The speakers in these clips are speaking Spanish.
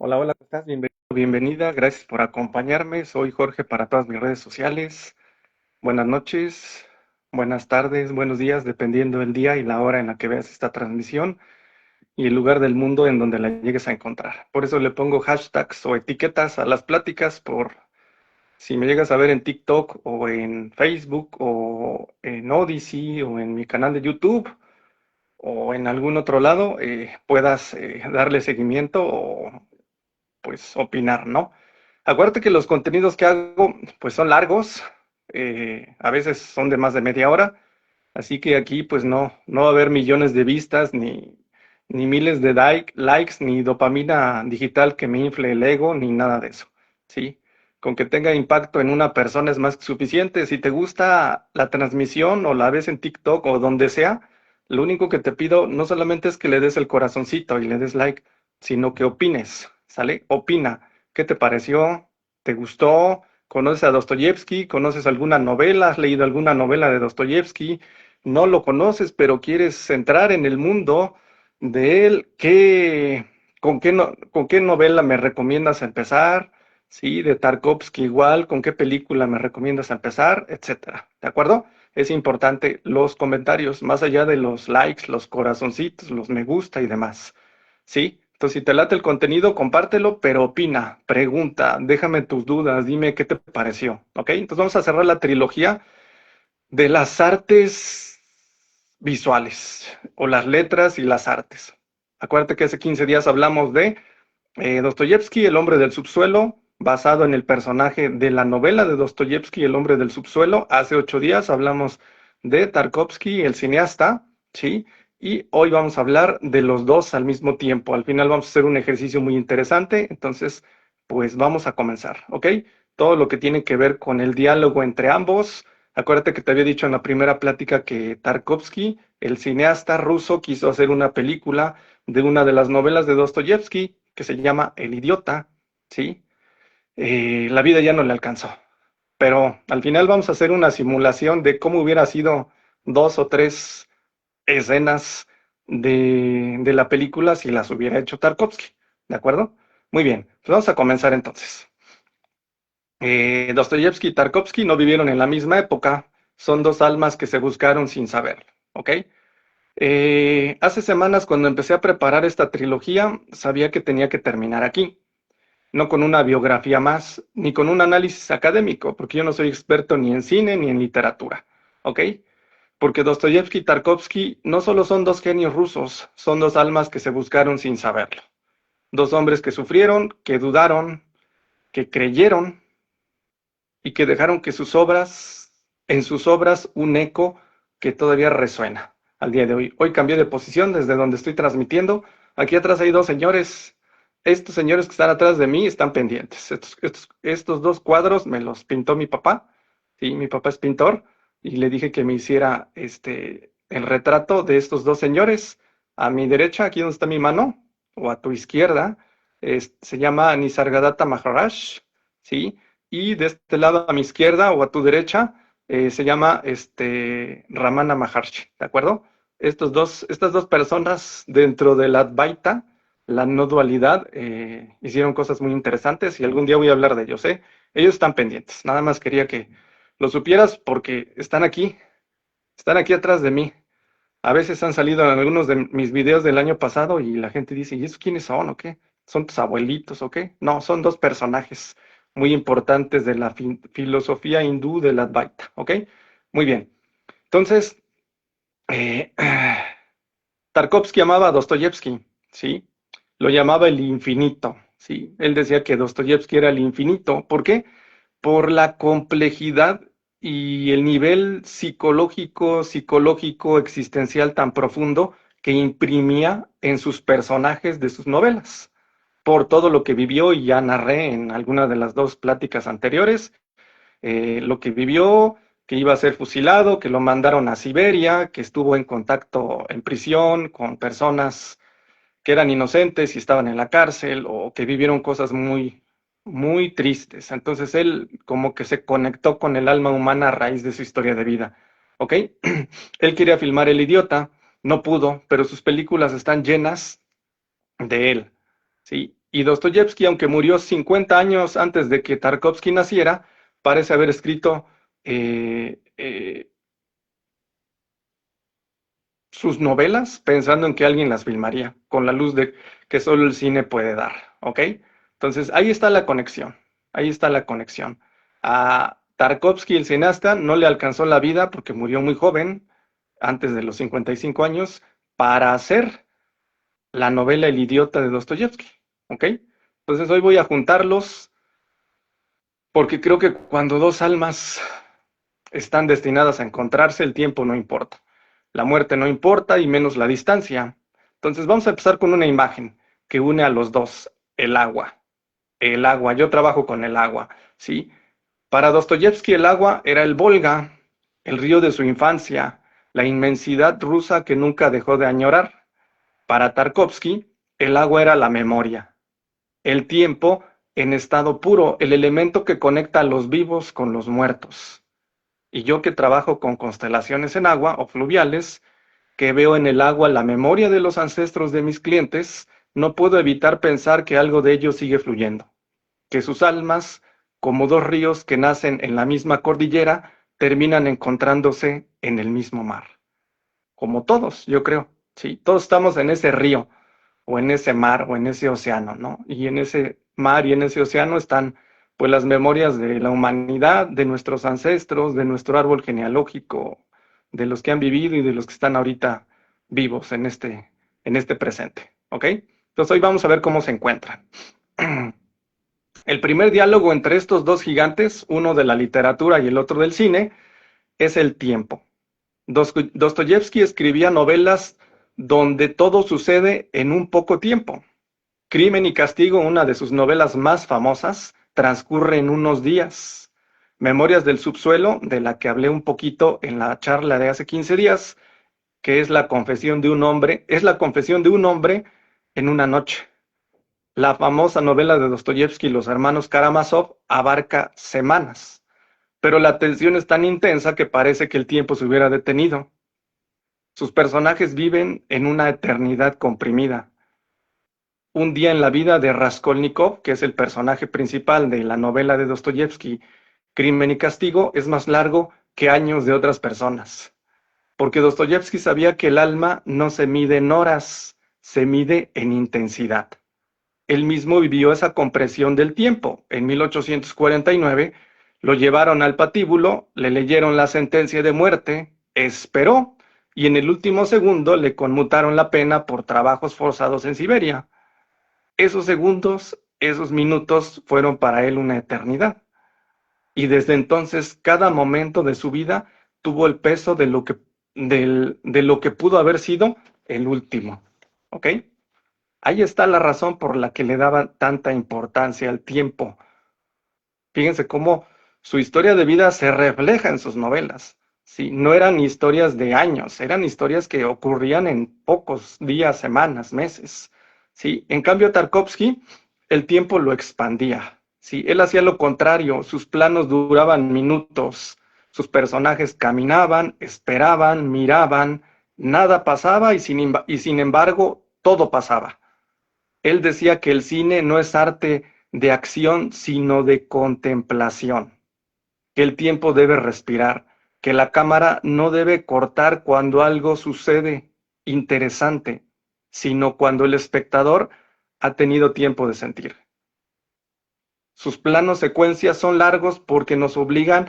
Hola, hola, ¿cómo estás? Bienvenido, bienvenida. Gracias por acompañarme. Soy Jorge para todas mis redes sociales. Buenas noches, buenas tardes, buenos días, dependiendo del día y la hora en la que veas esta transmisión y el lugar del mundo en donde la llegues a encontrar. Por eso le pongo hashtags o etiquetas a las pláticas por si me llegas a ver en TikTok o en Facebook o en Odyssey o en mi canal de YouTube o en algún otro lado, puedas darle seguimiento o pues opinar, ¿no? Acuérdate que los contenidos que hago pues son largos, a veces son de más de media hora, así que aquí pues no va a haber millones de vistas, ni miles de likes, ni dopamina digital que me infle el ego, ni nada de eso, ¿sí? Con que tenga impacto en una persona es más que suficiente. Si te gusta la transmisión o la ves en TikTok o donde sea, lo único que te pido no solamente es que le des el corazoncito y le des like, sino que opines, ¿sale? Opina. ¿Qué te pareció? ¿Te gustó? ¿Conoces a Dostoyevsky? ¿Conoces alguna novela? ¿Has leído alguna novela de Dostoyevsky? No lo conoces, pero quieres entrar en el mundo de él. ¿Con qué novela me recomiendas empezar? Sí, de Tarkovsky igual, ¿con qué película me recomiendas empezar? Etcétera. ¿De acuerdo? Es importante los comentarios, más allá de los likes, los corazoncitos, los me gusta y demás. ¿Sí? Entonces, si te late el contenido, compártelo, pero opina, pregunta, déjame tus dudas, dime qué te pareció, ¿ok? Entonces vamos a cerrar la trilogía de las artes visuales, o las letras y las artes. Acuérdate que hace 15 días hablamos de Dostoyevsky, El hombre del subsuelo, basado en el personaje de la novela de Dostoyevsky, El hombre del subsuelo. Hace 8 días hablamos de Tarkovsky, el cineasta, ¿sí? Y hoy vamos a hablar de los dos al mismo tiempo. Al final vamos a hacer un ejercicio muy interesante, entonces, pues vamos a comenzar, ¿ok? Todo lo que tiene que ver con el diálogo entre ambos. Acuérdate que te había dicho en la primera plática que Tarkovsky, el cineasta ruso, quiso hacer una película de una de las novelas de Dostoyevsky que se llama El idiota, ¿sí? La vida ya no le alcanzó, pero al final vamos a hacer una simulación de cómo hubiera sido dos o tres escenas de la película si las hubiera hecho Tarkovsky, ¿de acuerdo? Muy bien, pues vamos a comenzar entonces. Dostoyevsky y Tarkovsky no vivieron en la misma época, son dos almas que se buscaron sin saberlo, ¿ok? Hace semanas cuando empecé a preparar esta trilogía, sabía que tenía que terminar aquí, no con una biografía más, ni con un análisis académico, porque yo no soy experto ni en cine ni en literatura, ¿ok? Porque Dostoyevsky y Tarkovsky no solo son dos genios rusos, son dos almas que se buscaron sin saberlo. Dos hombres que sufrieron, que dudaron, que creyeron y que dejaron que en sus obras, un eco que todavía resuena al día de hoy. Hoy cambié de posición desde donde estoy transmitiendo. Aquí atrás hay dos señores. Estos señores que están atrás de mí están pendientes. Estos dos cuadros me los pintó mi papá. Sí, mi papá es pintor y le dije que me hiciera el retrato de estos dos señores. A mi derecha, aquí donde está mi mano, o a tu izquierda, se llama Nisargadatta Maharaj, ¿sí? Y de este lado a mi izquierda o a tu derecha se llama Ramana Maharshi, ¿de acuerdo? Estas dos personas dentro de la Advaita, la no dualidad, hicieron cosas muy interesantes y algún día voy a hablar de ellos, ¿eh? Ellos están pendientes, nada más quería que lo supieras porque están aquí atrás de mí. A veces han salido en algunos de mis videos del año pasado y la gente dice, ¿y esos quiénes son o qué? ¿Son tus abuelitos o qué? No, son dos personajes muy importantes de la filosofía hindú de la Advaita, ¿ok? Muy bien. Entonces, eh, Tarkovsky amaba a Dostoyevsky, ¿sí? Lo llamaba el infinito, ¿sí? Él decía que Dostoyevsky era el infinito. ¿Por qué? Por la complejidad y el nivel psicológico, existencial tan profundo que imprimía en sus personajes de sus novelas, por todo lo que vivió, y ya narré en alguna de las dos pláticas anteriores, lo que vivió, que iba a ser fusilado, que lo mandaron a Siberia, que estuvo en contacto en prisión con personas que eran inocentes y estaban en la cárcel o que vivieron cosas muy tristes. Entonces él como que se conectó con el alma humana a raíz de su historia de vida. ¿Ok? Él quería filmar El Idiota, no pudo, pero sus películas están llenas de él. ¿Sí? Y Dostoyevsky, aunque murió 50 años antes de que Tarkovsky naciera, parece haber escrito eh, eh, sus novelas pensando en que alguien las filmaría con la luz que solo el cine puede dar, ¿ok? Entonces ahí está la conexión, ahí está la conexión. A Tarkovsky, el cineasta, no le alcanzó la vida porque murió muy joven, antes de los 55 años, para hacer la novela El idiota de Dostoyevsky, ¿ok? Entonces hoy voy a juntarlos porque creo que cuando dos almas están destinadas a encontrarse, el tiempo no importa. La muerte no importa y menos la distancia. Entonces vamos a empezar con una imagen que une a los dos, el agua. El agua, yo trabajo con el agua, ¿sí? Para Dostoyevsky el agua era el Volga, el río de su infancia, la inmensidad rusa que nunca dejó de añorar. Para Tarkovsky el agua era la memoria, el tiempo en estado puro, el elemento que conecta a los vivos con los muertos. Y yo que trabajo con constelaciones en agua o fluviales, que veo en el agua la memoria de los ancestros de mis clientes, no puedo evitar pensar que algo de ellos sigue fluyendo, que sus almas, como dos ríos que nacen en la misma cordillera, terminan encontrándose en el mismo mar. Como todos, yo creo, ¿sí? Todos estamos en ese río, o en ese mar, o en ese océano, ¿no? Y en ese mar y en ese océano están, pues, las memorias de la humanidad, de nuestros ancestros, de nuestro árbol genealógico, de los que han vivido y de los que están ahorita vivos en este presente, ¿ok? Entonces hoy vamos a ver cómo se encuentran. El primer diálogo entre estos dos gigantes, uno de la literatura y el otro del cine, es el tiempo. Dostoyevsky escribía novelas donde todo sucede en un poco tiempo. Crimen y Castigo, una de sus novelas más famosas, transcurre en unos días. Memorias del subsuelo, de la que hablé un poquito en la charla de hace 15 días, que es la confesión de un hombre, es la confesión de un hombre en una noche. La famosa novela de Dostoyevsky, Los hermanos Karamazov, abarca semanas, pero la tensión es tan intensa que parece que el tiempo se hubiera detenido. Sus personajes viven en una eternidad comprimida. Un día en la vida de Raskolnikov, que es el personaje principal de la novela de Dostoyevsky, Crimen y Castigo, es más largo que años de otras personas, porque Dostoyevsky sabía que el alma no se mide en horas, se mide en intensidad. Él mismo vivió esa compresión del tiempo. En 1849 lo llevaron al patíbulo, le leyeron la sentencia de muerte, esperó y en el último segundo le conmutaron la pena por trabajos forzados en Siberia. Esos segundos, esos minutos fueron para él una eternidad. Y desde entonces cada momento de su vida tuvo el peso de lo que pudo haber sido el último. ¿Ok? Ahí está la razón por la que le daba tanta importancia al tiempo. Fíjense cómo su historia de vida se refleja en sus novelas. ¿Sí? No eran historias de años, eran historias que ocurrían en pocos días, semanas, meses. ¿Sí? En cambio, Tarkovsky, el tiempo lo expandía. ¿Sí? Él hacía lo contrario, sus planos duraban minutos, sus personajes caminaban, esperaban, miraban, nada pasaba y sin embargo todo pasaba. Él decía que el cine no es arte de acción, sino de contemplación, que el tiempo debe respirar, que la cámara no debe cortar cuando algo sucede interesante, sino cuando el espectador ha tenido tiempo de sentir. Sus planos secuencias son largos porque nos obligan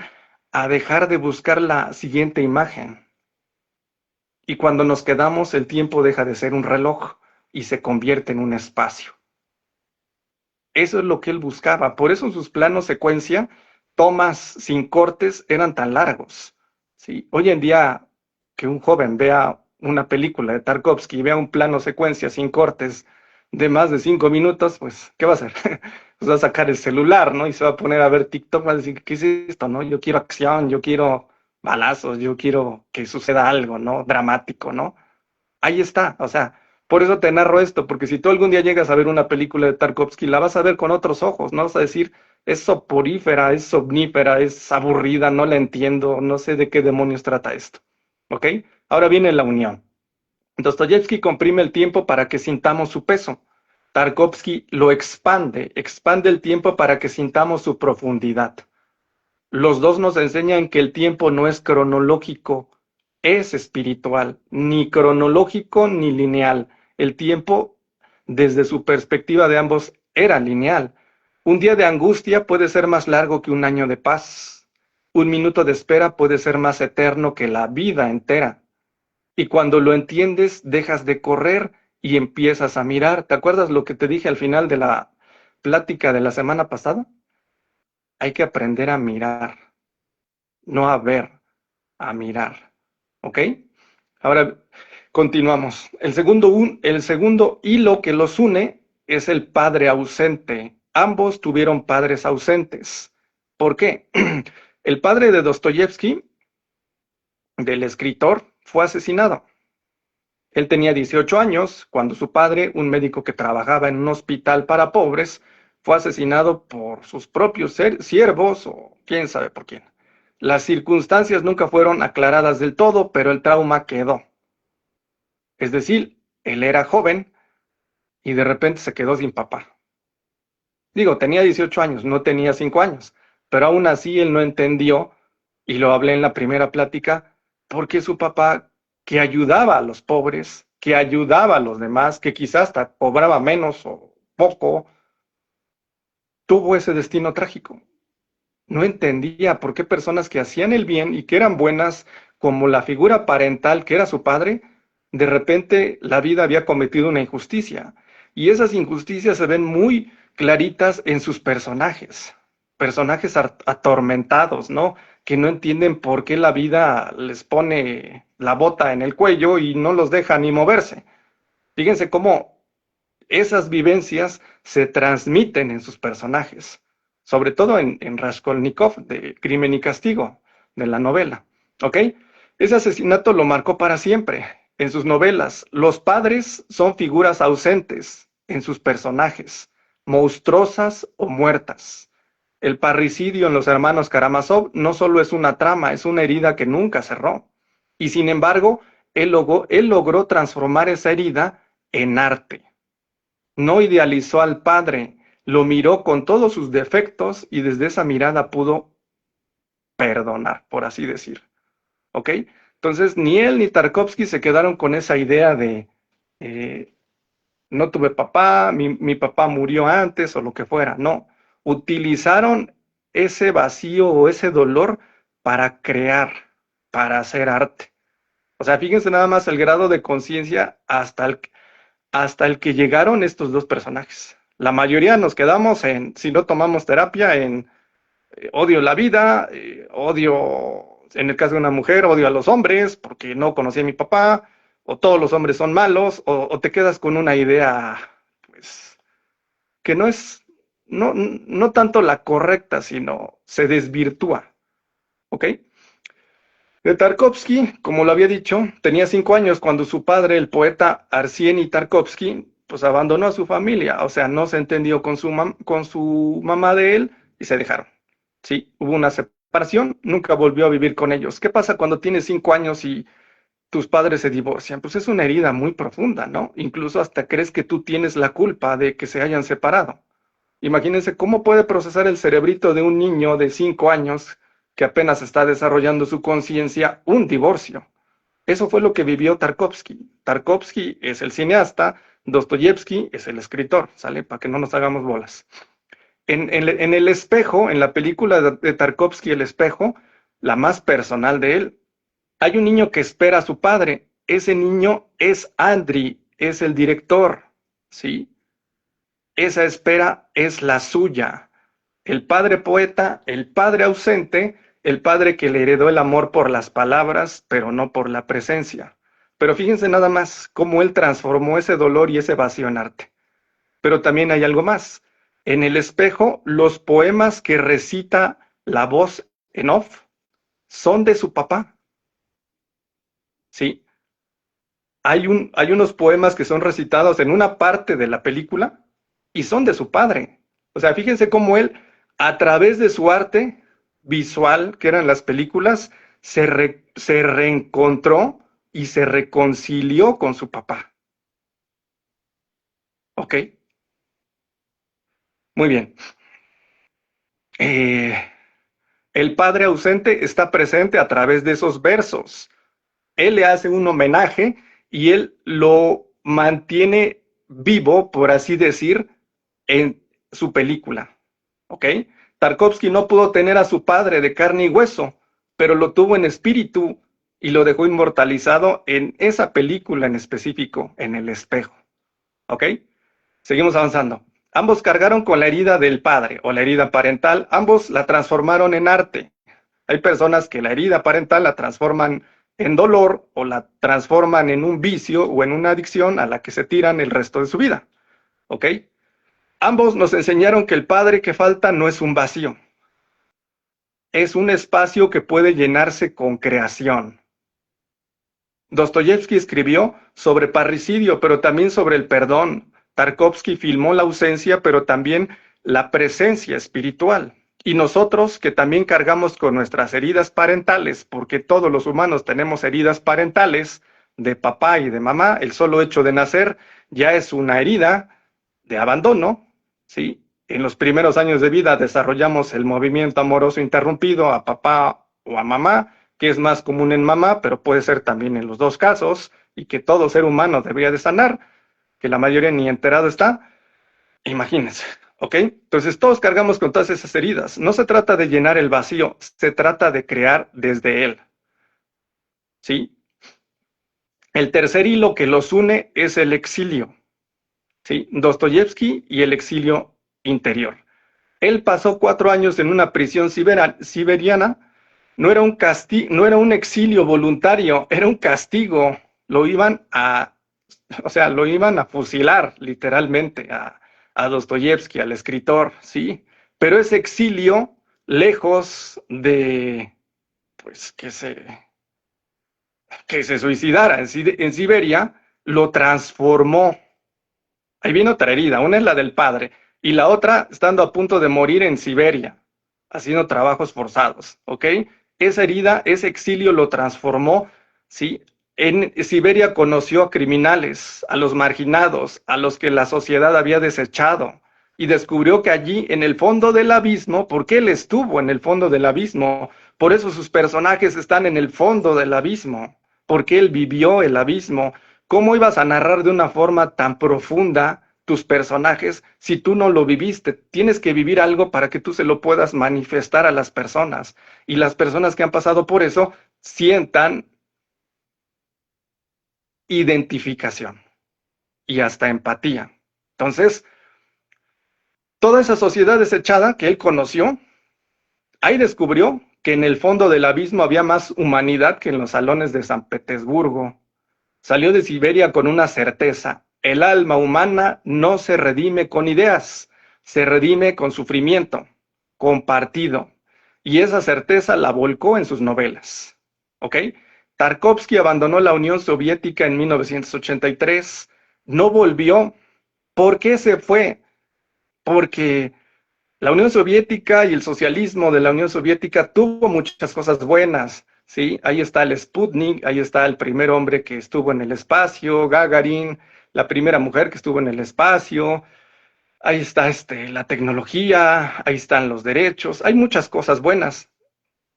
a dejar de buscar la siguiente imagen. Y cuando nos quedamos, el tiempo deja de ser un reloj y se convierte en un espacio. Eso es lo que él buscaba. Por eso sus planos secuencia, tomas sin cortes, eran tan largos. ¿Sí? Hoy en día, que un joven vea una película de Tarkovsky y vea un plano secuencia sin cortes de más de 5 minutos, pues, ¿qué va a hacer? Pues va a sacar el celular, ¿no? Y se va a poner a ver TikTok, va a decir, ¿qué es esto, no? Yo quiero acción, yo quiero balazos, yo quiero que suceda algo, ¿no? Dramático, ¿no? Ahí está, o sea, por eso te narro esto, porque si tú algún día llegas a ver una película de Tarkovsky, la vas a ver con otros ojos, no vas a decir, es soporífera, es somnífera, es aburrida, no la entiendo, no sé de qué demonios trata esto, ¿ok? Ahora viene la unión. Dostoyevsky comprime el tiempo para que sintamos su peso. Tarkovsky lo expande, expande el tiempo para que sintamos su profundidad. Los dos nos enseñan que el tiempo no es cronológico, es espiritual, ni cronológico ni lineal. El tiempo, desde su perspectiva de ambos, era lineal. Un día de angustia puede ser más largo que un año de paz. Un minuto de espera puede ser más eterno que la vida entera. Y cuando lo entiendes, dejas de correr y empiezas a mirar. ¿Te acuerdas lo que te dije al final de la plática de la semana pasada? Hay que aprender a mirar, no a ver, a mirar. ¿Ok? Ahora continuamos. El segundo hilo que los une es el padre ausente. Ambos tuvieron padres ausentes. ¿Por qué? El padre de Dostoyevsky, del escritor, fue asesinado. Él tenía 18 años cuando su padre, un médico que trabajaba en un hospital para pobres, fue asesinado por sus propios siervos o quién sabe por quién. Las circunstancias nunca fueron aclaradas del todo, pero el trauma quedó. Es decir, él era joven y de repente se quedó sin papá. Digo, tenía 18 años, no tenía 5 años, pero aún así él no entendió, y lo hablé en la primera plática, por qué su papá, que ayudaba a los pobres, que ayudaba a los demás, que quizás hasta cobraba menos o poco, tuvo ese destino trágico. No entendía por qué personas que hacían el bien y que eran buenas, como la figura parental que era su padre, de repente la vida había cometido una injusticia. Y esas injusticias se ven muy claritas en sus personajes, personajes atormentados, ¿no? Que no entienden por qué la vida les pone la bota en el cuello y no los deja ni moverse. Fíjense cómo esas vivencias se transmiten en sus personajes, sobre todo en Raskolnikov, de Crimen y Castigo, de la novela. ¿Ok? Ese asesinato lo marcó para siempre. En sus novelas, los padres son figuras ausentes en sus personajes, monstruosas o muertas. El parricidio en los hermanos Karamazov no solo es una trama, es una herida que nunca cerró. Y sin embargo, él logró transformar esa herida en arte. No idealizó al padre, lo miró con todos sus defectos y desde esa mirada pudo perdonar, por así decir. ¿Ok? Entonces, ni él ni Tarkovsky se quedaron con esa idea de eh, no tuve papá, mi papá murió antes o lo que fuera. No, utilizaron ese vacío o ese dolor para crear, para hacer arte. O sea, fíjense nada más el grado de conciencia hasta el que llegaron estos dos personajes. La mayoría nos quedamos en, si no tomamos terapia, en odio la vida, odio, en el caso de una mujer, odio a los hombres porque no conocí a mi papá, o todos los hombres son malos, o te quedas con una idea, pues, que no es, no tanto la correcta, sino se desvirtúa, ¿ok? De Tarkovsky, como lo había dicho, tenía 5 años cuando su padre, el poeta Arsieni Tarkovsky, pues abandonó a su familia, o sea, no se entendió con su mamá de él y se dejaron. Sí, hubo una separación, nunca volvió a vivir con ellos. ¿Qué pasa cuando tienes 5 años y tus padres se divorcian? Pues es una herida muy profunda, ¿no? Incluso hasta crees que tú tienes la culpa de que se hayan separado. Imagínense cómo puede procesar el cerebrito de un niño de 5 años que apenas está desarrollando su conciencia un divorcio. Eso fue lo que vivió Tarkovsky. Tarkovsky es el cineasta, Dostoyevsky es el escritor, ¿sale? Para que no nos hagamos bolas. En El espejo, en la película de Tarkovsky, El espejo, la más personal de él, hay un niño que espera a su padre. Ese niño es Andriy, es el director, ¿sí? Esa espera es la suya. El padre poeta, el padre ausente, el padre que le heredó el amor por las palabras, pero no por la presencia. Pero fíjense nada más cómo él transformó ese dolor y ese vacío en arte. Pero también hay algo más. En El espejo, los poemas que recita la voz en off son de su papá. Sí, hay unos poemas que son recitados en una parte de la película y son de su padre. O sea, fíjense cómo él, a través de su arte visual, que eran las películas, se reencontró y se reconcilió con su papá. ¿Ok? Muy bien. El padre ausente está presente a través de esos versos. Él le hace un homenaje y él lo mantiene vivo, por así decir, en su película. ¿Ok? Tarkovsky no pudo tener a su padre de carne y hueso, pero lo tuvo en espíritu y lo dejó inmortalizado en esa película en específico, en El espejo. ¿Ok? Seguimos avanzando. Ambos cargaron con la herida del padre o la herida parental, ambos la transformaron en arte. Hay personas que la herida parental la transforman en dolor o la transforman en un vicio o en una adicción a la que se tiran el resto de su vida. ¿Ok? Ambos nos enseñaron que el padre que falta no es un vacío, es un espacio que puede llenarse con creación. Dostoyevsky escribió sobre parricidio, pero también sobre el perdón. Tarkovsky filmó la ausencia, pero también la presencia espiritual. Y nosotros, que también cargamos con nuestras heridas parentales, porque todos los humanos tenemos heridas parentales, de papá y de mamá, el solo hecho de nacer ya es una herida de abandono, ¿sí? En los primeros años de vida desarrollamos el movimiento amoroso interrumpido a papá o a mamá, que es más común en mamá, pero puede ser también en los dos casos, y que todo ser humano debería de sanar, que la mayoría ni enterado está. Imagínense, ¿ok? Entonces todos cargamos con todas esas heridas. No se trata de llenar el vacío, se trata de crear desde él, ¿sí? El tercer hilo que los une es el exilio, ¿sí? Dostoyevsky y el exilio interior. Él pasó 4 años en una prisión siberiana. No era no era un exilio voluntario, era un castigo. Lo iban a, lo iban a fusilar literalmente a Dostoyevsky, al escritor, ¿sí? Pero ese exilio, lejos de, pues, que se suicidara en Siberia, lo transformó. Ahí viene otra herida, una es la del padre y la otra estando a punto de morir en Siberia, haciendo trabajos forzados, ¿ok? Esa herida, ese exilio lo transformó, ¿sí? En Siberia conoció a criminales, a los marginados, a los que la sociedad había desechado y descubrió que allí en el fondo del abismo, porque él estuvo en el fondo del abismo, por eso sus personajes están en el fondo del abismo, porque él vivió el abismo. ¿Cómo ibas a narrar de una forma tan profunda tus personajes si tú no lo viviste? Tienes que vivir algo para que tú se lo puedas manifestar a las personas. Y las personas que han pasado por eso sientan identificación y hasta empatía. Entonces, toda esa sociedad desechada que él conoció, ahí descubrió que en el fondo del abismo había más humanidad que en los salones de San Petersburgo. Salió de Siberia con una certeza: el alma humana no se redime con ideas, se redime con sufrimiento, compartido. Y esa certeza la volcó en sus novelas. ¿Ok? Tarkovsky abandonó la Unión Soviética en 1983, no volvió. ¿Por qué se fue? Porque la Unión Soviética y el socialismo de la Unión Soviética tuvo muchas cosas buenas, ¿sí? Ahí está el Sputnik, ahí está el primer hombre que estuvo en el espacio, Gagarin, la primera mujer que estuvo en el espacio, ahí está la tecnología, ahí están los derechos, hay muchas cosas buenas,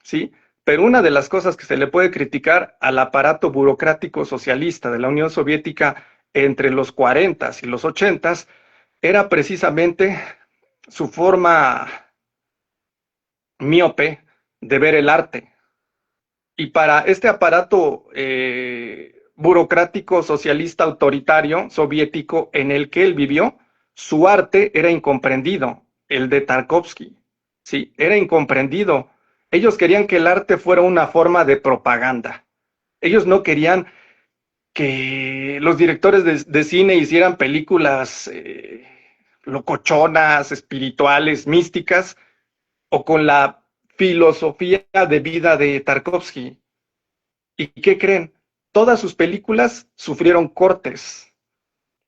¿sí? Pero una de las cosas que se le puede criticar al aparato burocrático socialista de la Unión Soviética entre los 40s y los 80s era precisamente su forma miope de ver el arte. Y para este aparato burocrático, socialista, autoritario, soviético, en el que él vivió, su arte era incomprendido, el de Tarkovsky, ¿sí? Era incomprendido. Ellos querían que el arte fuera una forma de propaganda. Ellos no querían que los directores de cine hicieran películas locochonas, espirituales, místicas, o con la filosofía de vida de Tarkovsky. ¿Y qué creen? Todas sus películas sufrieron cortes,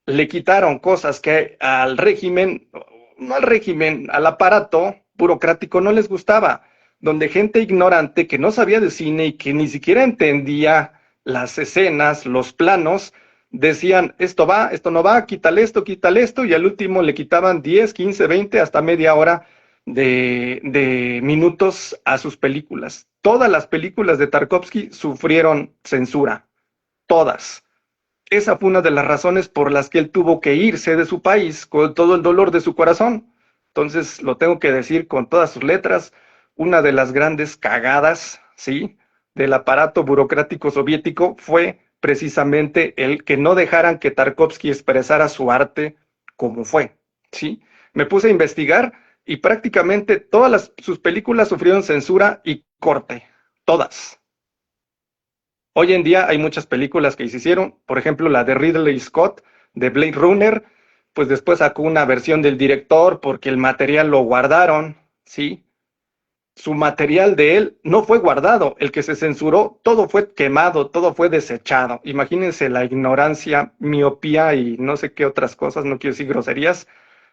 le quitaron cosas que al régimen, no al régimen, al aparato burocrático no les gustaba, donde gente ignorante que no sabía de cine y que ni siquiera entendía las escenas, los planos, decían, esto va, esto no va, quítale esto, y al último le quitaban 10, 15, 20, hasta media hora de minutos a sus películas. Todas las películas de Tarkovsky sufrieron censura, todas. Esa fue una de las razones por las que él tuvo que irse de su país con todo el dolor de su corazón. Entonces, lo tengo que decir con todas sus letras, una de las grandes cagadas, ¿sí?, del aparato burocrático soviético fue precisamente el que no dejaran que Tarkovsky expresara su arte como fue, ¿sí? Me puse a investigar y prácticamente todas sus películas sufrieron censura y corte, todas. Hoy en día hay muchas películas que se hicieron, por ejemplo la de Ridley Scott, de Blade Runner, pues después sacó una versión del director porque el material lo guardaron, ¿sí? Su material de él no fue guardado, el que se censuró, todo fue quemado, todo fue desechado. Imagínense la ignorancia, miopía y no sé qué otras cosas, no quiero decir groserías,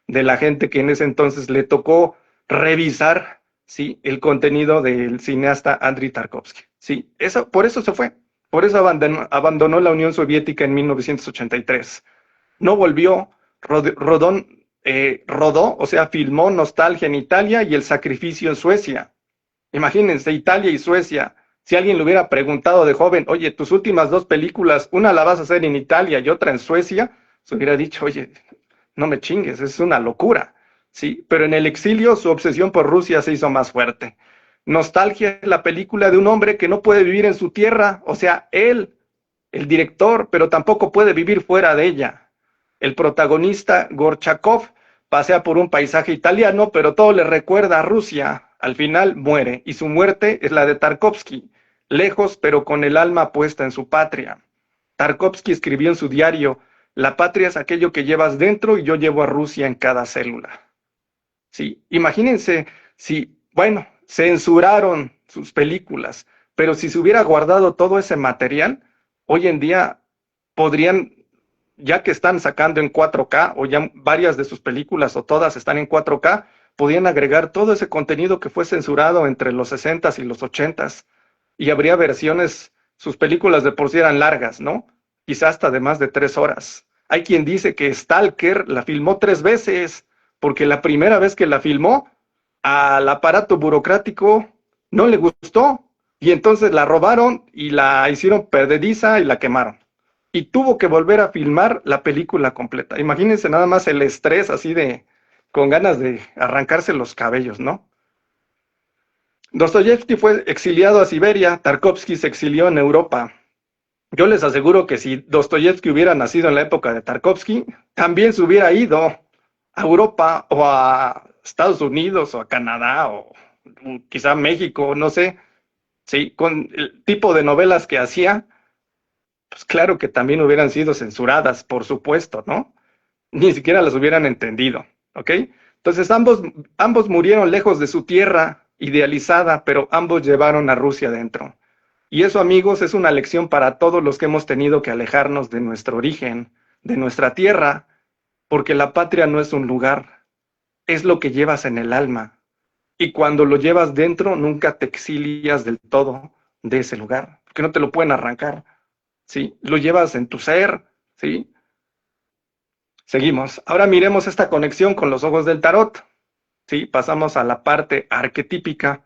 de la gente que en ese entonces le tocó revisar, ¿sí?, el contenido del cineasta Andrei Tarkovsky, ¿sí? Por eso se fue, por eso abandonó la Unión Soviética en 1983. No volvió, rodó, o sea, filmó Nostalgia en Italia y El Sacrificio en Suecia. Imagínense, Italia y Suecia. Si alguien le hubiera preguntado de joven, oye, tus últimas dos películas, una la vas a hacer en Italia y otra en Suecia, se hubiera dicho, oye, no me chingues, es una locura, ¿sí? Pero en el exilio su obsesión por Rusia se hizo más fuerte. Nostalgia es la película de un hombre que no puede vivir en su tierra, o sea, él, el director, pero tampoco puede vivir fuera de ella. El protagonista, Gorchakov, pasea por un paisaje italiano, pero todo le recuerda a Rusia. Al final muere, y su muerte es la de Tarkovsky, lejos pero con el alma puesta en su patria. Tarkovsky escribió en su diario, la patria es aquello que llevas dentro y yo llevo a Rusia en cada célula. Sí, imagínense si, bueno, censuraron sus películas, pero si se hubiera guardado todo ese material, hoy en día podrían, ya que están sacando en 4K, o ya varias de sus películas o todas están en 4K, podían agregar todo ese contenido que fue censurado entre los 60s y los 80s, y habría versiones, sus películas de por sí eran largas, ¿no? Quizás hasta de más de 3 horas. Hay quien dice que Stalker la filmó 3 veces, porque la primera vez que la filmó, al aparato burocrático no le gustó, y entonces la robaron y la hicieron perdediza y la quemaron. Y tuvo que volver a filmar la película completa. Imagínense nada más el estrés así de, con ganas de arrancarse los cabellos, ¿no? Dostoyevsky fue exiliado a Siberia, Tarkovsky se exilió en Europa. Yo les aseguro que si Dostoyevsky hubiera nacido en la época de Tarkovsky, también se hubiera ido a Europa o a Estados Unidos o a Canadá o quizá México, no sé, sí, con el tipo de novelas que hacía, pues claro que también hubieran sido censuradas, por supuesto, ¿no? Ni siquiera las hubieran entendido, ¿ok? Entonces ambos murieron lejos de su tierra idealizada, pero ambos llevaron a Rusia dentro. Y eso, amigos, es una lección para todos los que hemos tenido que alejarnos de nuestro origen, de nuestra tierra, porque la patria no es un lugar, es lo que llevas en el alma. Y cuando lo llevas dentro, nunca te exilias del todo de ese lugar, porque no te lo pueden arrancar, ¿sí? Lo llevas en tu ser, ¿sí? Seguimos. Ahora miremos esta conexión con los ojos del tarot, ¿sí? Pasamos a la parte arquetípica,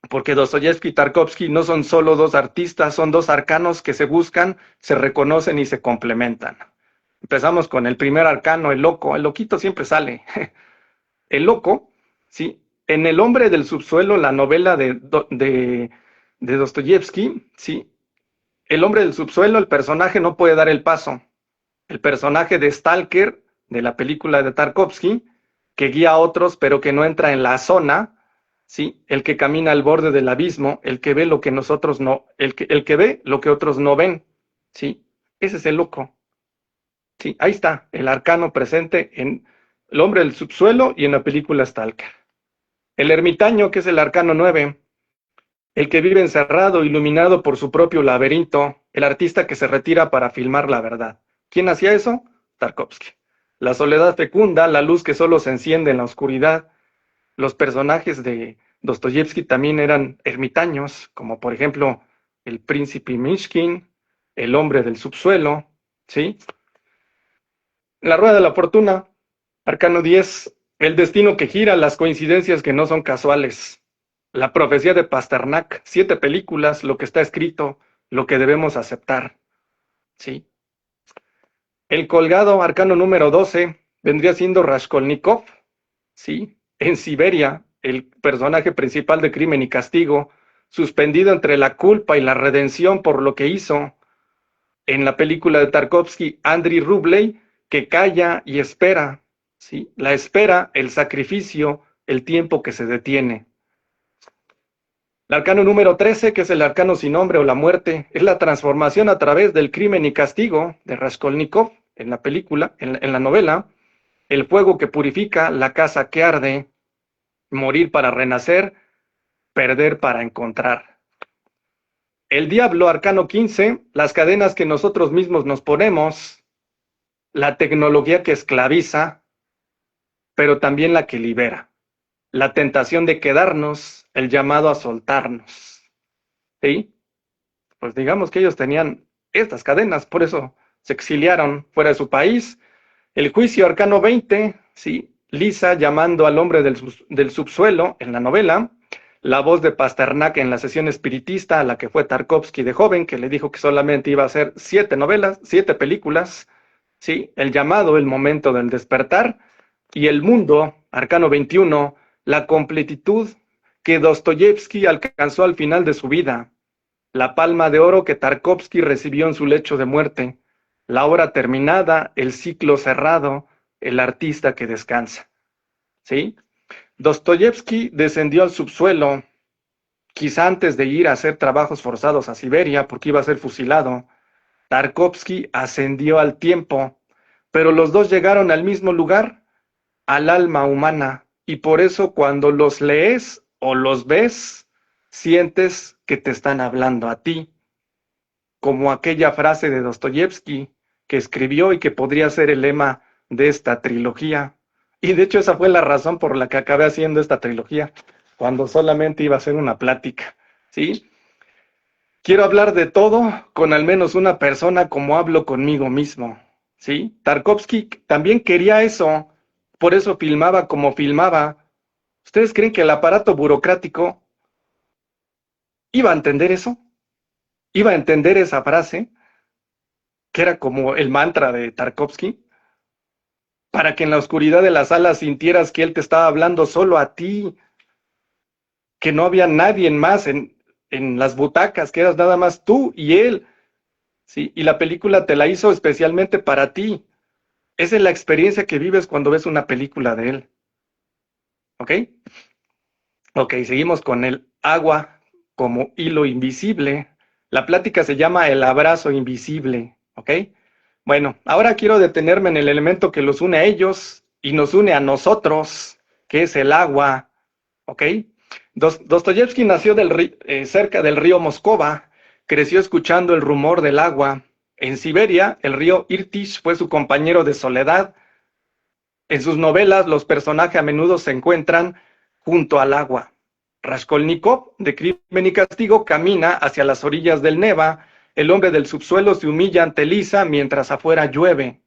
porque Dostoyevsky y Tarkovsky no son solo dos artistas, son dos arcanos que se buscan, se reconocen y se complementan. Empezamos con el primer arcano, el loco. El loquito siempre sale. El loco, ¿sí? En El hombre del subsuelo, la novela de Dostoyevsky, ¿sí? El hombre del subsuelo, el personaje no puede dar el paso. El personaje de Stalker, de la película de Tarkovsky, que guía a otros, pero que no entra en la zona, ¿sí? El que camina al borde del abismo, el que ve lo que nosotros no, el que ve lo que otros no ven, ¿sí? Ese es el loco. Sí, ahí está, el arcano presente en El hombre del subsuelo y en la película Stalker. El ermitaño, que es el arcano 9, el que vive encerrado, iluminado por su propio laberinto, el artista que se retira para filmar la verdad. ¿Quién hacía eso? Tarkovsky. La soledad fecunda, la luz que solo se enciende en la oscuridad. Los personajes de Dostoyevsky también eran ermitaños, como por ejemplo el príncipe Mishkin, el hombre del subsuelo, ¿sí? La rueda de la fortuna, arcano 10, el destino que gira, las coincidencias que no son casuales. La profecía de Pasternak, 7 películas, lo que está escrito, lo que debemos aceptar, ¿sí? El colgado, arcano número 12, vendría siendo Raskolnikov, ¿sí? En Siberia, el personaje principal de Crimen y Castigo, suspendido entre la culpa y la redención por lo que hizo. En la película de Tarkovsky, Andriy Rublev, que calla y espera, ¿sí? La espera, el sacrificio, el tiempo que se detiene. El arcano número 13, que es el arcano sin nombre o la muerte, es la transformación a través del crimen y castigo de Raskolnikov en la película, en la novela, el fuego que purifica, la casa que arde, morir para renacer, perder para encontrar. El diablo, arcano 15, las cadenas que nosotros mismos nos ponemos, la tecnología que esclaviza, pero también la que libera, la tentación de quedarnos, el llamado a soltarnos, ¿sí? Pues digamos que ellos tenían estas cadenas, por eso se exiliaron fuera de su país. El juicio arcano 20, ¿sí? Lisa llamando al hombre del subsuelo en la novela, la voz de Pasternak en la sesión espiritista a la que fue Tarkovsky de joven, que le dijo que solamente iba a hacer 7 novelas, 7 películas, ¿sí? El llamado, el momento del despertar, y el mundo, arcano 21, la completitud que Dostoyevsky alcanzó al final de su vida, la palma de oro que Tarkovsky recibió en su lecho de muerte, la obra terminada, el ciclo cerrado, el artista que descansa, ¿sí? Dostoyevsky descendió al subsuelo, quizá antes de ir a hacer trabajos forzados a Siberia, porque iba a ser fusilado. Tarkovsky ascendió al tiempo, pero los dos llegaron al mismo lugar, al alma humana, y por eso cuando los lees o los ves, sientes que te están hablando a ti, como aquella frase de Dostoyevsky que escribió y que podría ser el lema de esta trilogía. Y de hecho esa fue la razón por la que acabé haciendo esta trilogía, cuando solamente iba a ser una plática, ¿sí? Quiero hablar de todo con al menos una persona como hablo conmigo mismo, ¿sí? Tarkovsky también quería eso, por eso filmaba como filmaba. ¿Ustedes creen que el aparato burocrático iba a entender eso? ¿Iba a entender esa frase, que era como el mantra de Tarkovsky? Para que en la oscuridad de la sala sintieras que él te estaba hablando solo a ti, que no había nadie más en las butacas, que eras nada más tú y él, ¿sí? Y la película te la hizo especialmente para ti. Esa es la experiencia que vives cuando ves una película de él, ¿ok? Ok, seguimos con el agua como hilo invisible. La plática se llama el abrazo invisible, ¿ok? Bueno, ahora quiero detenerme en el elemento que los une a ellos y nos une a nosotros, que es el agua, ¿ok? Dostoyevsky nació cerca del río Moscova, creció escuchando el rumor del agua. En Siberia, el río Irtish fue su compañero de soledad. En sus novelas, los personajes a menudo se encuentran junto al agua. Raskolnikov, de Crimen y Castigo, camina hacia las orillas del Neva. El hombre del subsuelo se humilla ante Lisa mientras afuera llueve.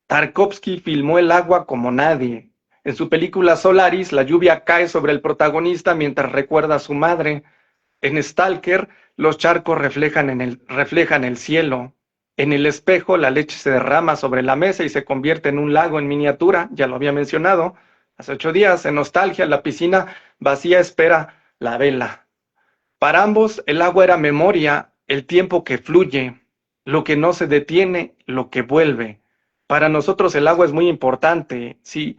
Tarkovsky filmó el agua como nadie. En su película Solaris, la lluvia cae sobre el protagonista mientras recuerda a su madre. En Stalker, los charcos reflejan el cielo. En el espejo, la leche se derrama sobre la mesa y se convierte en un lago en miniatura, ya lo había mencionado. Hace 8 días, en Nostalgia, la piscina vacía espera la vela. Para ambos, el agua era memoria, el tiempo que fluye, lo que no se detiene, lo que vuelve. Para nosotros el agua es muy importante, sí.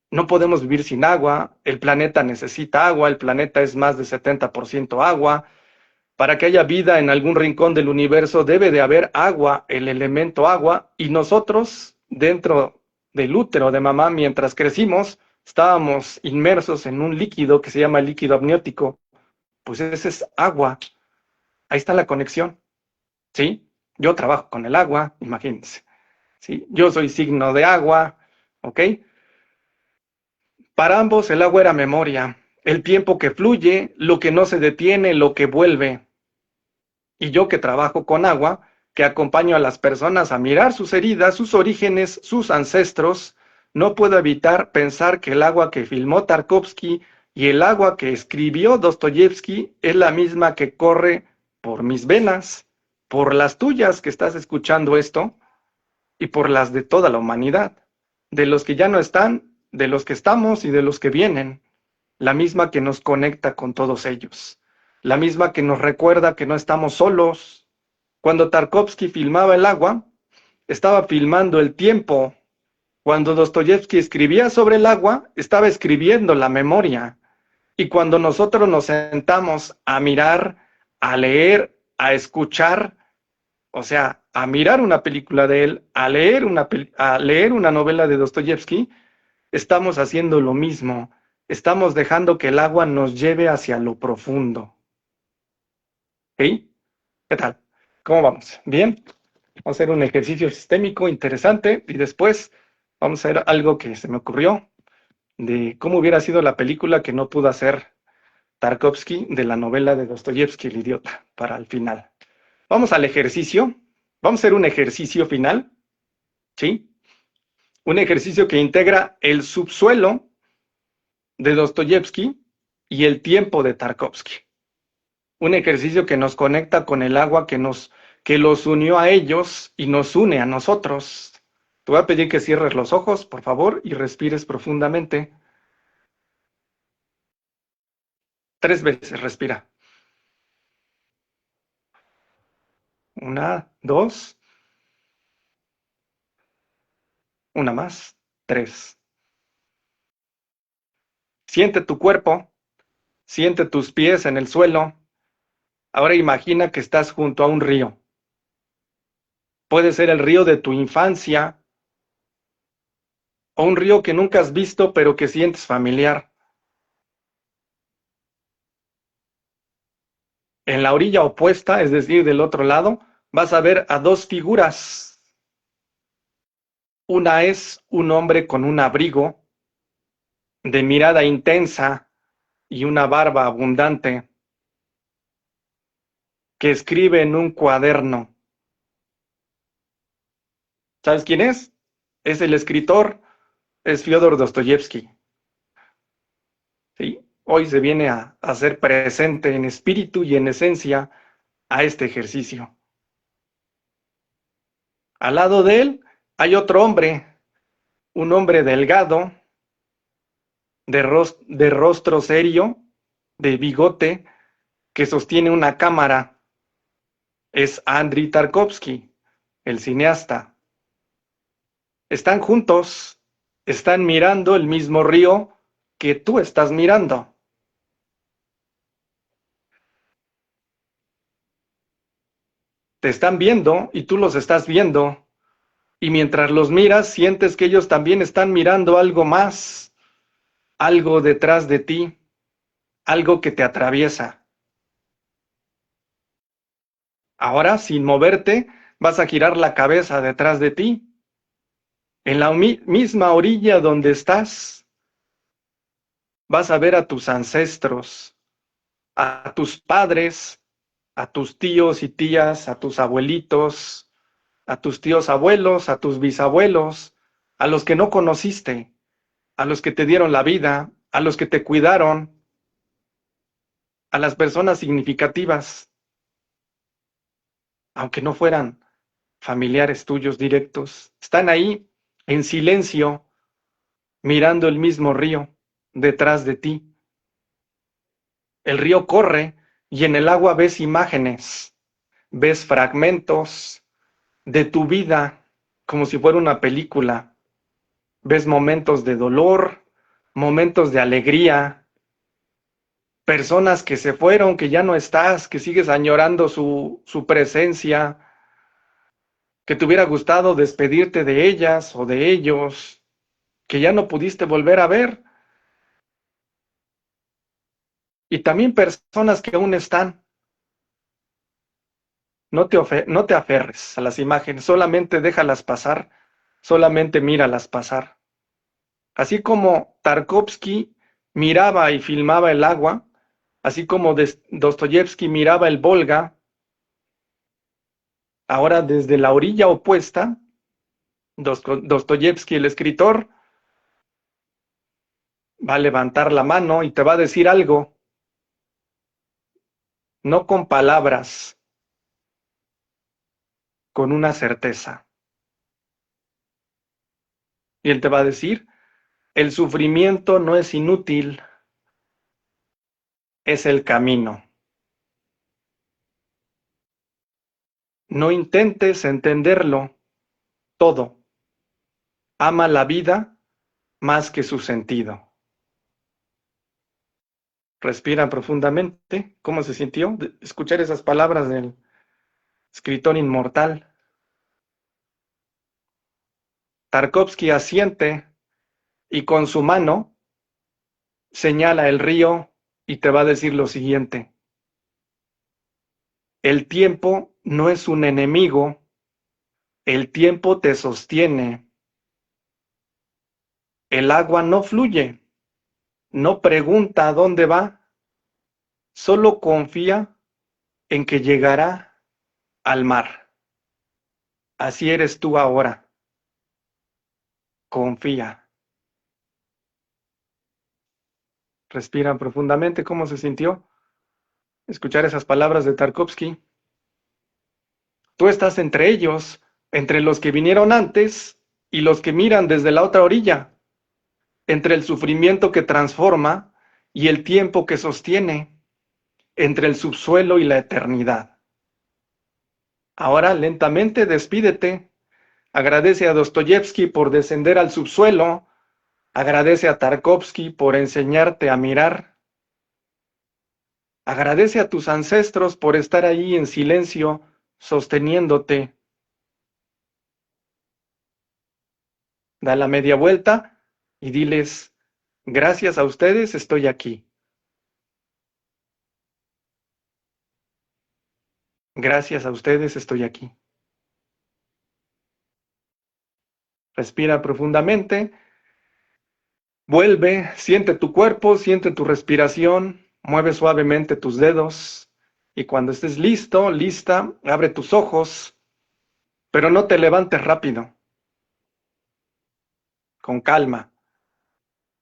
No podemos vivir sin agua, el planeta necesita agua, el planeta es más de 70% agua. Para que haya vida en algún rincón del universo debe de haber agua, el elemento agua, y nosotros, dentro del útero de mamá, mientras crecimos, estábamos inmersos en un líquido que se llama líquido amniótico. Pues ese es agua. Ahí está la conexión, ¿sí? Yo trabajo con el agua, imagínense, ¿sí? Yo soy signo de agua, ¿ok? Para ambos el agua era memoria, el tiempo que fluye, lo que no se detiene, lo que vuelve. Y yo que trabajo con agua, que acompaño a las personas a mirar sus heridas, sus orígenes, sus ancestros, no puedo evitar pensar que el agua que filmó Tarkovsky y el agua que escribió Dostoyevsky es la misma que corre por mis venas, por las tuyas que estás escuchando esto y por las de toda la humanidad, de los que ya no están, de los que estamos y de los que vienen, la misma que nos conecta con todos ellos, la misma que nos recuerda que no estamos solos. Cuando Tarkovsky filmaba el agua, estaba filmando el tiempo. Cuando Dostoyevsky escribía sobre el agua, estaba escribiendo la memoria. Y cuando nosotros nos sentamos a mirar, a leer, a escuchar, o sea, a mirar una película de él, a leer una novela de Dostoyevsky, estamos haciendo lo mismo. Estamos dejando que el agua nos lleve hacia lo profundo. ¿Sí? ¿Qué tal? ¿Cómo vamos? ¿Bien? Vamos a hacer un ejercicio sistémico interesante y después vamos a hacer algo que se me ocurrió de cómo hubiera sido la película que no pudo hacer Tarkovsky de la novela de Dostoyevsky, El idiota, para el final. Vamos al ejercicio. Vamos a hacer un ejercicio final, ¿sí? Un ejercicio que integra el subsuelo de Dostoyevsky y el tiempo de Tarkovsky. Un ejercicio que nos conecta con el agua que los unió a ellos y nos une a nosotros. Te voy a pedir que cierres los ojos, por favor, y respires profundamente. 3 veces, respira. 1, 2. Una más. 3. Siente tu cuerpo, siente tus pies en el suelo. Ahora imagina que estás junto a un río. Puede ser el río de tu infancia o un río que nunca has visto pero que sientes familiar. En la orilla opuesta, es decir, del otro lado, vas a ver a 2 figuras. Una es un hombre con un abrigo, de mirada intensa y una barba abundante, que escribe en un cuaderno. ¿Sabes quién es? Es el escritor, es Fyodor Dostoyevsky. ¿Sí? Hoy se viene a hacer presente en espíritu y en esencia a este ejercicio. Al lado de él hay otro hombre, un hombre delgado, de rostro serio, de bigote, que sostiene una cámara. Es Andrei Tarkovsky, el cineasta. Están juntos, están mirando el mismo río que tú estás mirando. Te están viendo y tú los estás viendo. Y mientras los miras, sientes que ellos también están mirando algo más, algo detrás de ti, algo que te atraviesa. Ahora, sin moverte, vas a girar la cabeza detrás de ti. En la misma orilla donde estás, vas a ver a tus ancestros, a tus padres, a tus tíos y tías, a tus abuelitos, a tus tíos abuelos, a tus bisabuelos, a los que no conociste, a los que te dieron la vida, a los que te cuidaron, a las personas significativas, aunque no fueran familiares tuyos directos. Están ahí en silencio, mirando el mismo río detrás de ti. El río corre y en el agua ves imágenes, ves fragmentos de tu vida como si fuera una película. Ves momentos de dolor, momentos de alegría, personas que se fueron, que ya no estás, que sigues añorando su presencia, que te hubiera gustado despedirte de ellas o de ellos, que ya no pudiste volver a ver. Y también personas que aún están. No te aferres a las imágenes, solamente déjalas pasar, solamente míralas pasar. Así como Tarkovsky miraba y filmaba el agua, así como Dostoyevsky miraba el Volga, Ahora, desde la orilla opuesta, Dostoyevsky, el escritor, va a levantar la mano y te va a decir algo, no con palabras, con una certeza. Y él te va a decir, el sufrimiento no es inútil, es el camino. No intentes entenderlo todo. Ama la vida más que su sentido. Respira profundamente. ¿Cómo se sintió escuchar esas palabras del escritor inmortal? Tarkovsky asiente y con su mano señala el río y te va a decir lo siguiente. El tiempo no es un enemigo, el tiempo te sostiene. El agua no fluye, no pregunta a dónde va, solo confía en que llegará al mar. Así eres tú ahora. Confía. Respira profundamente. ¿Cómo se sintió escuchar esas palabras de Tarkovsky? Tú estás entre ellos, entre los que vinieron antes y los que miran desde la otra orilla, entre el sufrimiento que transforma y el tiempo que sostiene, entre el subsuelo y la eternidad. Ahora lentamente despídete. Agradece a Dostoyevsky por descender al subsuelo. Agradece a Tarkovsky por enseñarte a mirar. Agradece a tus ancestros por estar ahí en silencio, sosteniéndote. Da la media vuelta y diles, gracias a ustedes estoy aquí. Gracias a ustedes estoy aquí. Respira profundamente. Vuelve, siente tu cuerpo, siente tu respiración, mueve suavemente tus dedos y cuando estés listo, lista, abre tus ojos, pero no te levantes rápido, con calma.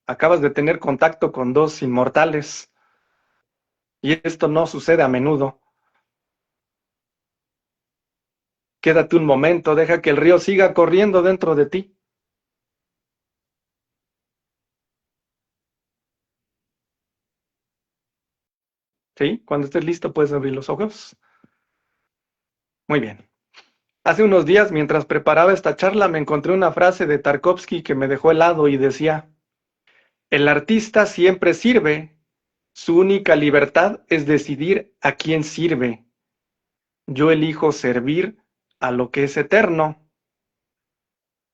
Acabas de tener contacto con dos inmortales y esto no sucede a menudo. Quédate un momento, deja que el río siga corriendo dentro de ti. ¿Sí? Cuando estés listo puedes abrir los ojos. Muy bien. Hace unos días, mientras preparaba esta charla, me encontré una frase de Tarkovsky que me dejó helado y decía, el artista siempre sirve, su única libertad es decidir a quién sirve. Yo elijo servir a lo que es eterno.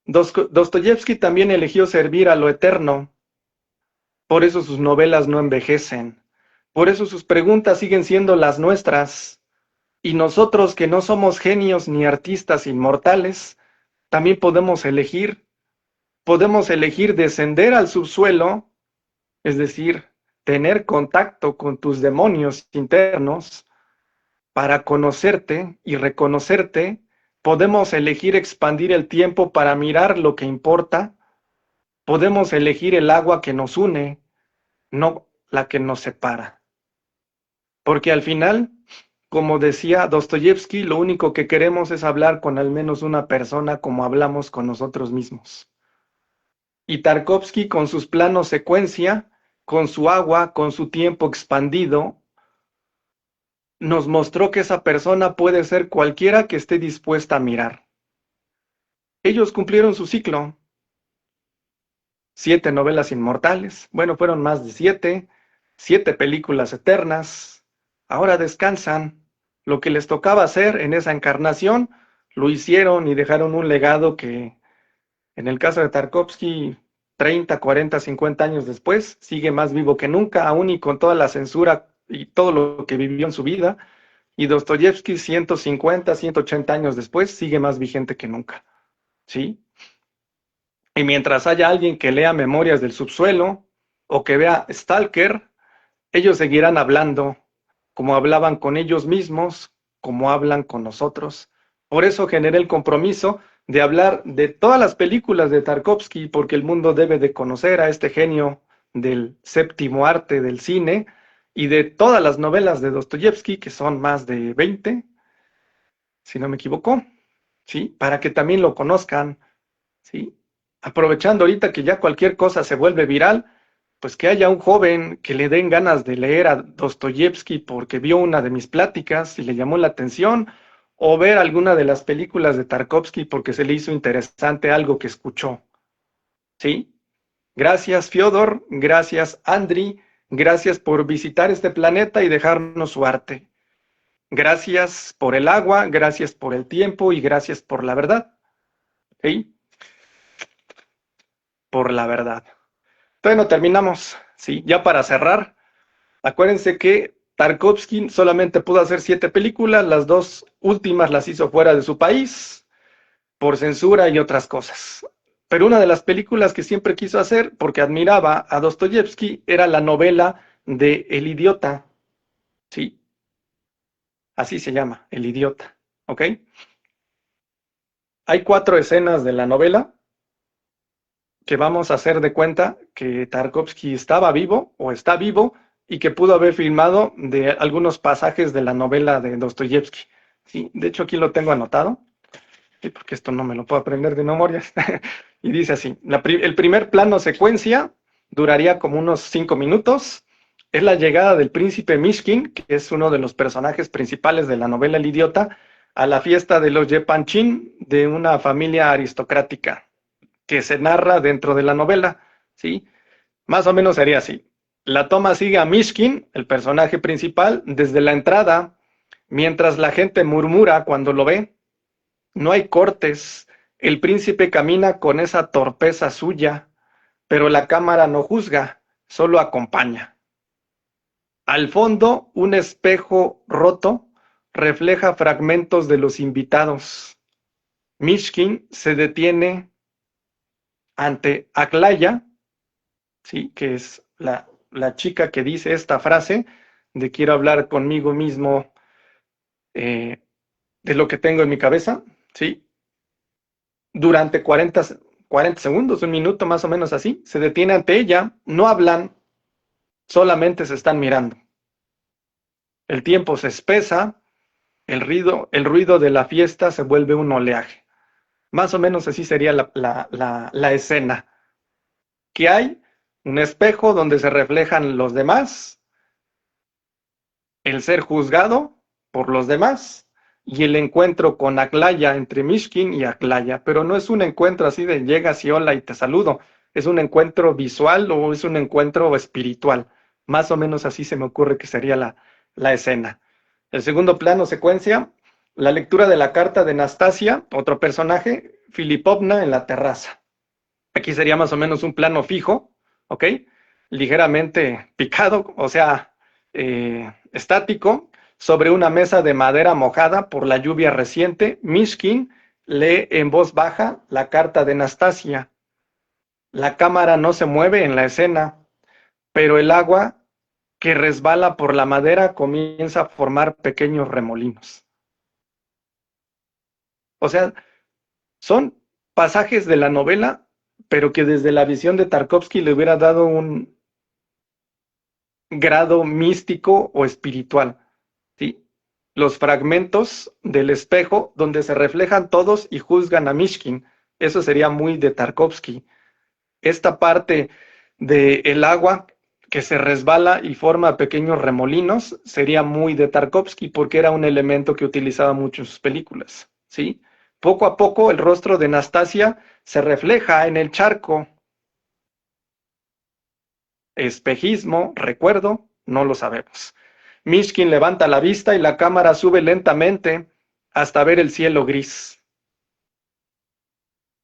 Dostoyevsky también eligió servir a lo eterno. Por eso sus novelas no envejecen. Por eso sus preguntas siguen siendo las nuestras. Y nosotros que no somos genios ni artistas inmortales, también podemos elegir descender al subsuelo, es decir, tener contacto con tus demonios internos para conocerte y reconocerte. Podemos elegir expandir el tiempo para mirar lo que importa. Podemos elegir el agua que nos une, no la que nos separa. Porque al final, como decía Dostoyevsky, lo único que queremos es hablar con al menos una persona como hablamos con nosotros mismos. Y Tarkovsky, con sus planos secuencia, con su agua, con su tiempo expandido, nos mostró que esa persona puede ser cualquiera que esté dispuesta a mirar. Ellos cumplieron su ciclo. 7 novelas inmortales, bueno, fueron más de 7, 7 películas eternas. Ahora descansan. Lo que les tocaba hacer en esa encarnación, lo hicieron y dejaron un legado que, en el caso de Tarkovsky, 30, 40, 50 años después, sigue más vivo que nunca, aún y con toda la censura y todo lo que vivió en su vida. Y Dostoyevsky, 150, 180 años después, sigue más vigente que nunca. ¿Sí? Y mientras haya alguien que lea Memorias del Subsuelo o que vea Stalker, ellos seguirán hablando como hablaban con ellos mismos, como hablan con nosotros Por eso generé el compromiso de hablar de todas las películas de Tarkovsky, porque el mundo debe de conocer a este genio del séptimo arte del cine y de todas las novelas de Dostoyevsky, que son más de 20, si no me equivoco, ¿sí? Para que también lo conozcan, ¿sí? Aprovechando ahorita que ya cualquier cosa se vuelve viral, pues que haya un joven que le den ganas de leer a Dostoyevsky porque vio una de mis pláticas y le llamó la atención, o ver alguna de las películas de Tarkovsky porque se le hizo interesante algo que escuchó, ¿sí? Gracias, Fyodor, gracias, Andri, gracias por visitar este planeta y dejarnos su arte. Gracias por el agua, gracias por el tiempo y gracias por la verdad, ¿sí? Por la verdad. Bueno, terminamos, ¿sí? Ya para cerrar, acuérdense que Tarkovsky solamente pudo hacer 7 películas, las 2 últimas las hizo fuera de su país, por censura y otras cosas. Pero una de las películas que siempre quiso hacer, porque admiraba a Dostoyevsky, era la novela de El Idiota, ¿sí? Así se llama, El Idiota, ¿ok? Hay 4 escenas de la novela que vamos a hacer de cuenta que Tarkovsky estaba vivo o está vivo y que pudo haber filmado de algunos pasajes de la novela de Dostoyevsky. Sí, de hecho aquí lo tengo anotado, ¿sí? Porque esto no me lo puedo aprender de memoria. Y dice así, el primer plano secuencia duraría como unos 5 minutos. Es la llegada del príncipe Mishkin, que es uno de los personajes principales de la novela El Idiota, a la fiesta de los Yepanchin de una familia aristocrática que se narra dentro de la novela, ¿sí? Más o menos sería así. La toma sigue a Mishkin, el personaje principal, desde la entrada, mientras la gente murmura cuando lo ve. No hay cortes. El príncipe camina con esa torpeza suya, pero la cámara no juzga, solo acompaña. Al fondo, un espejo roto refleja fragmentos de los invitados. Mishkin se detiene ante Aklaya, ¿sí? Que es la chica que dice esta frase de quiero hablar conmigo mismo de lo que tengo en mi cabeza, ¿sí? Durante 40 segundos, un minuto más o menos así, se detiene ante ella, no hablan, solamente se están mirando. El tiempo se espesa, el ruido de la fiesta se vuelve un oleaje. Más o menos así sería la escena. Que hay un espejo donde se reflejan los demás, el ser juzgado por los demás y el encuentro con Aklaya, entre Mishkin y Aklaya, pero no es un encuentro así de llegas y hola y te saludo, es un encuentro visual o es un encuentro espiritual, más o menos así se me ocurre que sería la escena. El segundo plano secuencia, la lectura de la carta de Nastasia, otro personaje, Filipovna en la terraza. Aquí sería más o menos un plano fijo, ¿ok? Ligeramente picado, o sea, estático, sobre una mesa de madera mojada por la lluvia reciente. Mishkin lee en voz baja la carta de Nastasia. La cámara no se mueve en la escena, pero el agua que resbala por la madera comienza a formar pequeños remolinos. O sea, son pasajes de la novela, pero que desde la visión de Tarkovsky le hubiera dado un grado místico o espiritual, ¿sí? Los fragmentos del espejo donde se reflejan todos y juzgan a Mishkin, eso sería muy de Tarkovsky. Esta parte del agua que se resbala y forma pequeños remolinos sería muy de Tarkovsky porque era un elemento que utilizaba mucho en sus películas, ¿sí? Poco a poco el rostro de Nastasia se refleja en el charco. Espejismo, recuerdo, no lo sabemos. Mishkin levanta la vista y la cámara sube lentamente hasta ver el cielo gris.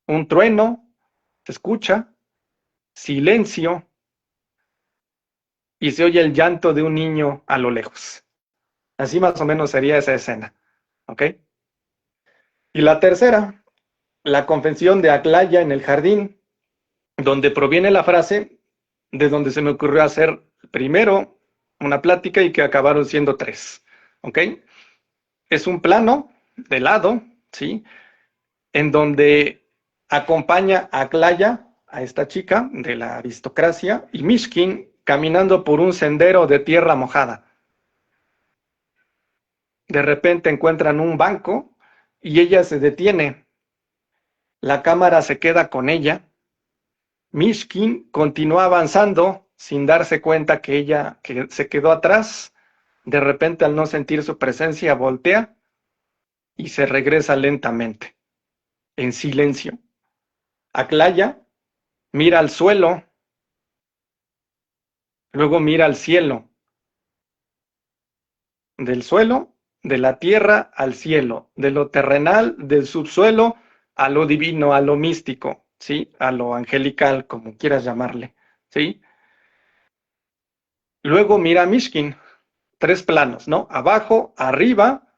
Un trueno, se escucha, silencio y se oye el llanto de un niño a lo lejos. Así más o menos sería esa escena, ¿ok? Y la tercera, la confesión de Aklaya en el jardín, donde proviene la frase de donde se me ocurrió hacer primero una plática y que acabaron siendo 3, ¿ok? Es un plano de lado, ¿sí? En donde acompaña a Aglaya, a esta chica de la aristocracia, y Mishkin caminando por un sendero de tierra mojada. De repente encuentran un banco y ella se detiene. La cámara se queda con ella. Mishkin continúa avanzando sin darse cuenta que ella que se quedó atrás. De repente, al no sentir su presencia, voltea y se regresa lentamente, en silencio. Aglaya mira al suelo, luego mira al cielo, del suelo, de la tierra al cielo, de lo terrenal, del subsuelo, a lo divino, a lo místico, ¿sí? A lo angelical, como quieras llamarle, ¿sí? Luego mira a Mishkin, 3 planos, ¿no? Abajo, arriba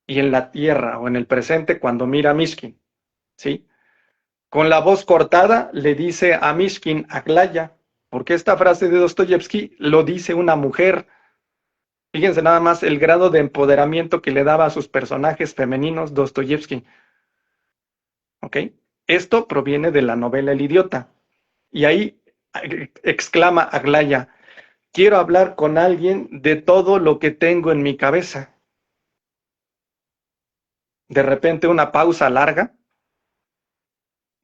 y en la tierra o en el presente cuando mira a Mishkin, ¿sí? Con la voz cortada le dice a Mishkin, Aglaya, porque esta frase de Dostoyevsky lo dice una mujer. Fíjense nada más el grado de empoderamiento que le daba a sus personajes femeninos Dostoyevsky, ¿ok? Esto proviene de la novela El idiota. Y ahí exclama Aglaya, quiero hablar con alguien de todo lo que tengo en mi cabeza. De repente una pausa larga,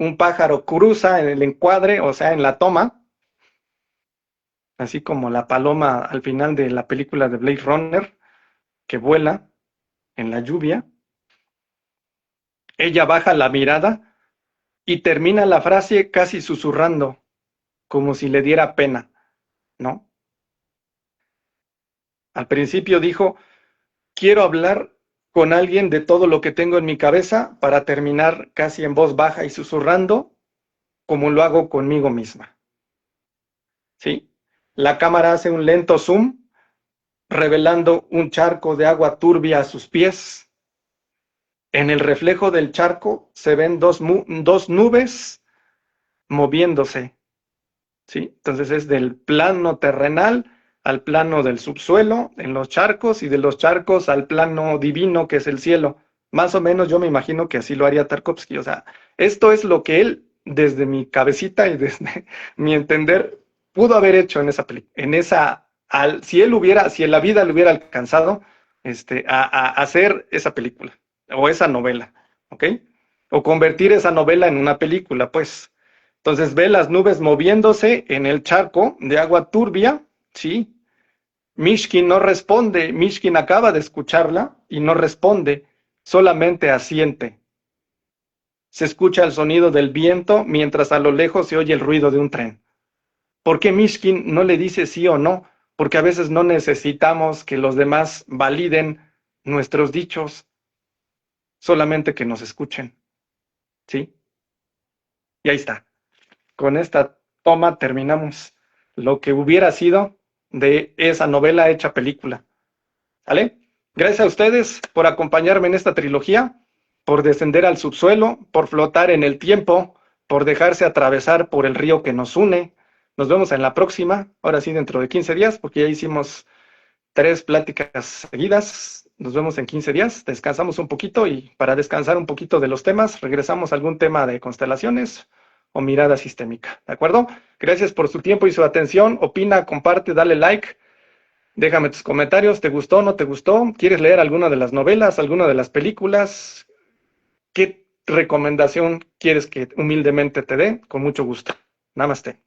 un pájaro cruza en el encuadre, o sea, en la toma, así como la paloma al final de la película de Blade Runner, que vuela en la lluvia. Ella baja la mirada y termina la frase casi susurrando, como si le diera pena, ¿no? Al principio dijo, quiero hablar con alguien de todo lo que tengo en mi cabeza, para terminar casi en voz baja y susurrando, como lo hago conmigo misma, ¿sí? La cámara hace un lento zoom, revelando un charco de agua turbia a sus pies. En el reflejo del charco se ven dos nubes moviéndose, ¿sí? Entonces es del plano terrenal al plano del subsuelo, en los charcos, y de los charcos al plano divino, que es el cielo. Más o menos yo me imagino que así lo haría Tarkovsky. O sea, esto es lo que él, desde mi cabecita y desde mi entender, pudo haber hecho en esa película. En esa, si él hubiera, si en la vida le hubiera alcanzado a hacer esa película o esa novela, ¿ok? O convertir esa novela en una película, pues. Entonces ve las nubes moviéndose en el charco de agua turbia, ¿sí? Mishkin no responde, Mishkin acaba de escucharla y no responde, solamente asiente. Se escucha el sonido del viento mientras a lo lejos se oye el ruido de un tren. ¿Por qué Mishkin no le dice sí o no? Porque a veces no necesitamos que los demás validen nuestros dichos, solamente que nos escuchen, ¿sí? Y ahí está. Con esta toma terminamos lo que hubiera sido de esa novela hecha película. ¿Vale? Gracias a ustedes por acompañarme en esta trilogía, por descender al subsuelo, por flotar en el tiempo, por dejarse atravesar por el río que nos une. Nos vemos en la próxima, ahora sí dentro de 15 días, porque ya hicimos 3 pláticas seguidas. Nos vemos en 15 días, descansamos un poquito y para descansar un poquito de los temas, regresamos a algún tema de constelaciones o mirada sistémica, ¿de acuerdo? Gracias por su tiempo y su atención. Opina, comparte, dale like. Déjame tus comentarios, ¿te gustó, no te gustó? ¿Quieres leer alguna de las novelas, alguna de las películas? ¿Qué recomendación quieres que humildemente te dé? Con mucho gusto. Namaste.